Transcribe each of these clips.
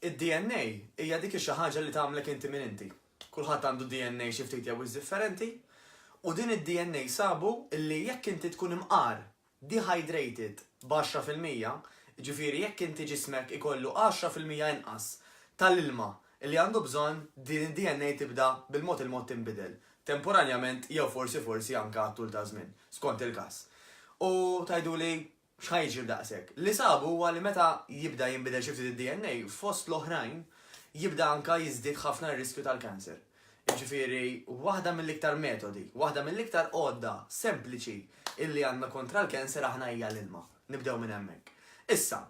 id-DNA hija dik xi ħaġa li tagħmlek inti minn inti. Kulħadd għandu DNA xi ftit jew differenti. U din id-DNA sabu li jekk inti tkun imqar, dehydrated b'10%, ġifieri jekk inti ġismek ikollu 10% inqas tal-ilma li għandu bżonn din id-DNA tibda bil-mod il-mod tinbidel. Temporanjament jew forsi anke għat-tul ta' żmien, skont il-każ. U tgħiduli x'ħajġir daqshekk. Li sabu huwa li meta jibda jinbidel xi ftit id-DNA fost l-oħrajn jibda anke jiżdied ħafna r-riskju tal-kanser. Ġifieri waħda mill-iktar metodi, waħda mill-iktar għodda sempliċi illi għandna kontra l-kanser aħna hija l-ilma. Nibdew minn hemmhekk. Issa,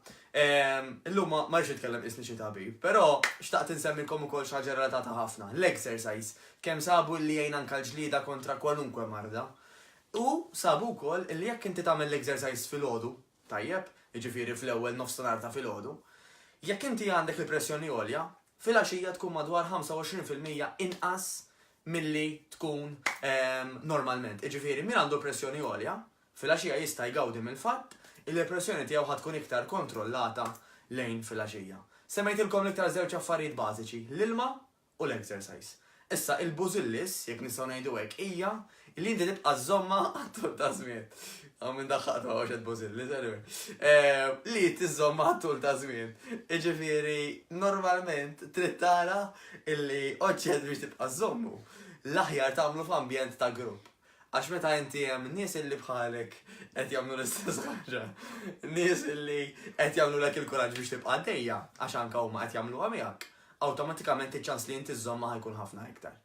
illum ma rridx nitkellem isni xi tabib, però xtaqt insemmilkom ukoll xi ħaġa relatata ħafna. L-exercise kemm sabu li jgħin anke l-ġlieda kontra kwalunkwe marda. U sabu wkoll li jekk inti tagħmel l-exercise filgħodu, tajjeb, jiġifieri fl-ewwel nofsinhar ta' filgħodu, jekk inti għandek il-pressjoni għolja, fil-għaxija tkun madwar 25% inqas milli tkun normalment. Jiġifieri min għandu pressjoni għolja, fil-għaxija jista' jgawdi mill-fatt il-pressjoni tiegħu ħad tkun iktar kontrollata lejn fil-għaxija. Semmejtilkom l-iktar żewġ affarijiet bażiċi, l-ilma u l-exercise. Issa il-bużillis, jekk nistgħu ngħidu hekk, hija li inti tibqa' żomma għat-tul ta' żmien. Minn daħħaqtu għax qed bużillis, anyway. Li tiżomma għat-tul ta' żmien. Jiġifieri normalment trid tara illi oġġett biex tibqa' żommu l-aħjar tagħmlu f'ambjent ta' grupp. Għax meta inti hemm nies illi bħalek qed jagħmlu l-istess ħaġa, nies illi qed jagħmlulek il-kuraġġ biex tibqa' għaddejja għax anke huma qed jagħmluha miegħek, awtomatikament iċ-ċans li inti żomma ħajkun ħafna iktar.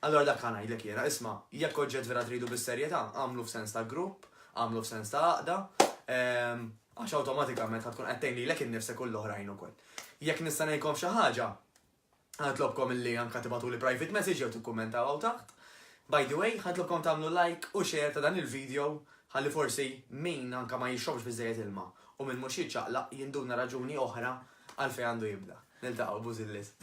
Allora dak ħana ngħidlek jiena, isma' jekk oġġett vera tridu bis-serjetà, għamlu f'sens ta' grupp, għamlu f'sens ta' għaqda, għax awtomatikament ħadkun qed tgħin lilek innifsek u l-oħrajn ukoll. Jekk nista' ngħidkom xi ħaġa, ħadlobkom illi anke tibatuli private message jew tikkummentaw taħt. By the way, ħadlobkom tagħmlu like u share ta' dan il-video ħalli forsi min anke ma jixrobx biżejjed ilma u minn mhux jiċċaqlaq jinduna raġuni oħra għalfejn għandu jibda. Niltaqgħu bużillis.